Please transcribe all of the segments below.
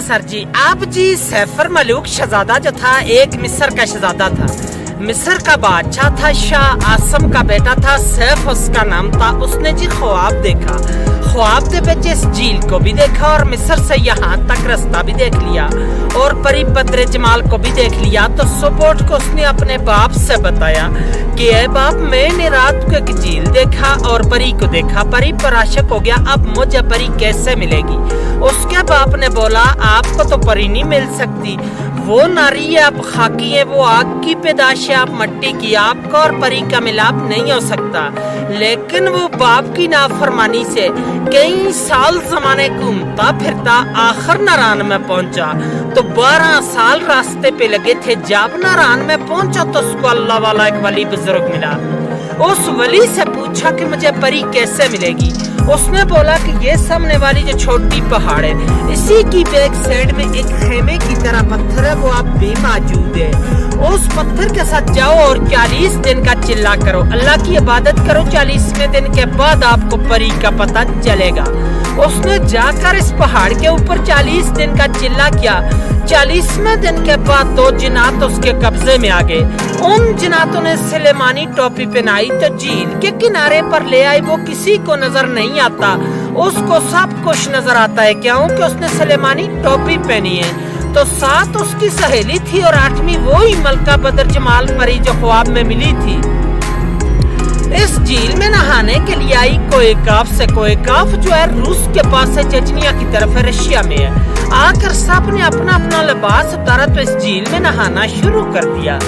Sir जी। अब जी सैफर मलूक शहजादा जो था एक मिस्र का शहजादा था। मिस्र का बादशाह था, शाह आसम का बेटा था, सैफ उसका नाम था। उसने जी ख्वाब देखा, ख्वाब दे विच इस झील को भी देखा और मिस्र से यहाँ तक रास्ता भी देख लिया और परी बद्र जमाल को भी देख लिया। तो सुबह उठ को उसने अपने बाप से बताया कि ए बाप, मैंने रात को एक झील देखा और परी को देखा, परी पर आशिक हो गया, अब मुझे परी कैसे मिलेगी। उसके बाप ने बोला आपको तो परी नहीं मिल सकती, वो नारी है, आप खाकी है, वो आग की पैदाश है, आप मट्टी की, आपका और परी का मिलाप नहीं हो सकता। लेकिन वो बाप की नाफरमानी से कई साल जमाने घूमता फिरता आखिर नारान में पहुंचा। तो 12 साल रास्ते पे लगे थे। जब नारान में पहुंचा तो उसको अल्लाह वाला एक वली बुजुर्ग मिला। उस वली से पूछा कि मुझे परी कैसे मिलेगी। उसने बोला कि ये सामने वाली जो छोटी पहाड़ है, इसी की बैक साइड में एक खेमे की तरह पत्थर है, वो आप भी मौजूद है। उस पत्थर के साथ जाओ और 40 दिन का चिल्ला करो, अल्लाह की इबादत करो, 40वें दिन के बाद आपको परी का पता चलेगा। उसने जाकर इस पहाड़ के ऊपर 40 दिन का चिल्ला किया। 40वें दिन के बाद 2 जिन्नात उसके कब्जे में आ गए। उन जिन्नातों ने सुलेमानी टोपी पहनाई तो झील के किनारे पर ले आई। वो किसी को नजर नहीं आता, उसको सब कुछ नजर आता है, क्योंकि उसने सुलेमानी टोपी पहनी है। तो 7 उसकी सहेली थी और 8वीं वो ही मलका बदर जमाल परी जो ख्वाब में मिली थी। इस झील में नहाने के लिए आई कोएकाफ से। कोएकाफ जो है रूस के पास है, चेचनिया की तरफ है, रशिया में है। आकर सब ने अपना अपना लिबास उतारा तो इस झील में नहाना शुरू कर दिया।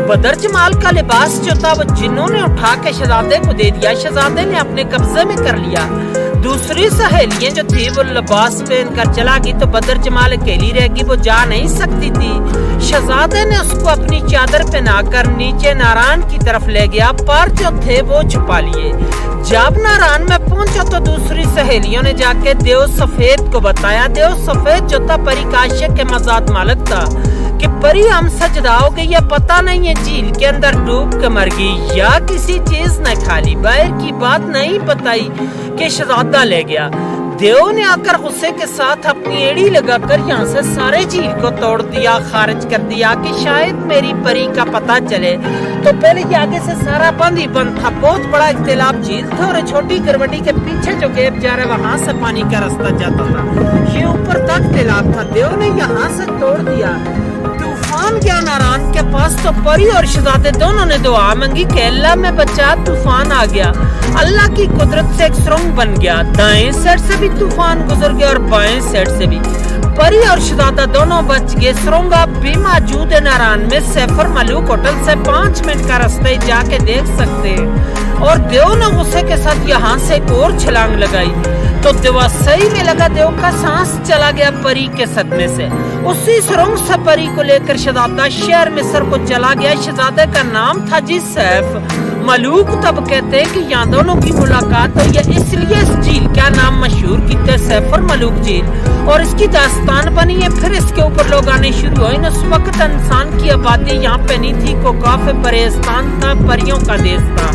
बदर जमाल का लिबास जो था वो जिन्हों ने उठा के शहजादे को दे दिया, शहजादे ने अपने कब्जे में कर लिया। दूसरी सहेलियां जो थी वो लिबास पहन कर चला गई तो बदर जमाल अकेली रहेगी, वो जा नहीं सकती थी। शहजादे ने उसको अपनी चादर पहनाकर नीचे नारान की तरफ ले गया, पर जो थे वो छुपा लिए। जब नारान में पहुंचा तो दूसरी सहेलियों ने जाके देव सफेद को बताया। देव सफेद जो था परी का आशिक के मजाद मालिक था कि परी हम सजदा हो गई, या पता नहीं है झील के अंदर डूब के मर गई या किसी चीज ने खा ली। बाहर की बात नहीं बताई कि शहजादा ले गया। देव ने आकर गुस्से के साथ अपनी एड़ी लगाकर यहाँ से सारे झील को तोड़ दिया, खारिज कर दिया कि शायद मेरी परी का पता चले। तो पहले ये आगे से सारा बंद ही बंद था। बहुत बड़ा एक तालाब झील था और छोटी गरवटी के पीछे जो गैप जा रहा है वहां से पानी का रास्ता जाता था। ये ऊपर तक तालाब था। देव ने यहाँ से तोड़ दिया। तूफान गया नारायण के पास तो परी और शहजादे दोनों ने दुआ मांगी कि अल्लाह में बचा। तूफान आ गया, अल्लाह की कुदरत से एक सुरंग बन गया। दाएं साइड से भी तूफान गुजर गया और बाएं साइड से भी। परी और शहजादा दोनों बच गए। सुरंग अब भी मौजूद है नारायण में। सैफर मलूक होटल से 5 मिनट का रास्ता जाके देख सकते हैं। और देव ने गुस्से के साथ यहाँ से एक और छलांग लगाई तो देवा सही में लगा। देव का सांस चला गया परी के सदमे से। उसी सुरंग से परी को लेकर शहजादा शहर मिस्र को चला गया। शहजादे का नाम था जी सैफ मलूक। तब कहते हैं कि यहाँ दोनों की मुलाकात हुई है, इसलिए इस झील का नाम मशहूर किया सैफर मलूक झील और इसकी दास्तान बनी है। फिर इसके ऊपर लोग आने शुरू हुए। उस वक्त इंसान की आबादी यहाँ पे नहीं थी, को काफी परेशान था, परियों का देश था।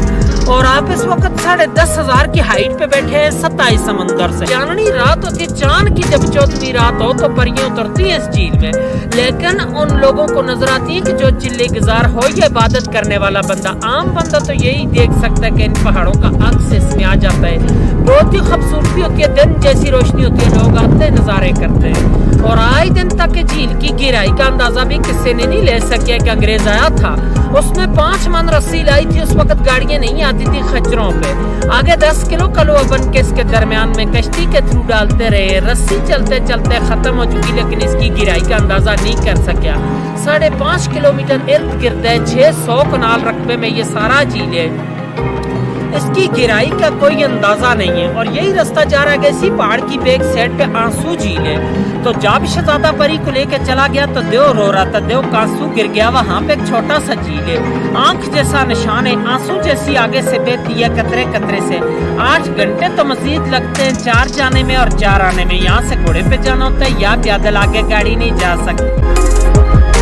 और आप इस वक्त 10,500 की हाइट पे बैठे हैं 27 समंदर से। चांदनी रात होती है, चांद की जब 14वीं रात हो तो परियां उतरती हैं इस झील में। लेकिन उन लोगों को नजर आती है कि जो चिल्ले गुजार हो या इबादत करने वाला बंदा, आम बंदा तो यही देख सकता है कि इन पहाड़ों का अक्स इसमें आ जाता है। बहुत ही खूबसूरती होती है, दिन जैसी रोशनी होती है, लोग आते हैं नजारे करते हैं। और आए दिन तक झील की गहराई का अंदाजा भी किसी ने नहीं ले सकिया कि अंग्रेज आया था। उसने 5 मन रस्सी लाई थी। उस वक्त गाड़ियां नहीं आती थी खच्चरों पे। आगे 10 किलो कलवा बन के इसके दरमियान में कश्ती के थ्रू डालते रहे। रस्सी चलते चलते खत्म हो चुकी, लेकिन इसकी गहराई का अंदाजा नहीं कर सकिया। 5.5 किलोमीटर इर्द गिर्द है, 600 कनाल रकबे में ये सारा झील है। इसकी गहराई का कोई अंदाजा नहीं है। और यही रास्ता जा रहा है इसी पहाड़ की बैक साइड पे आंसू झील है। तो जब शहजादा परी को लेकर चला गया तो देव रो रहा था। देव का आंसू गिर गया। वहाँ पे एक छोटा सा झील है, आंख जैसा निशान है, आंसू जैसी आगे से बहती है कतरे कतरे से। 8 घंटे तो मजीद लगते हैं 4 जाने में और 4 आने में। यहाँ से घोड़े पे जाना होता है या पैदल, आगे गाड़ी नहीं जा सकती।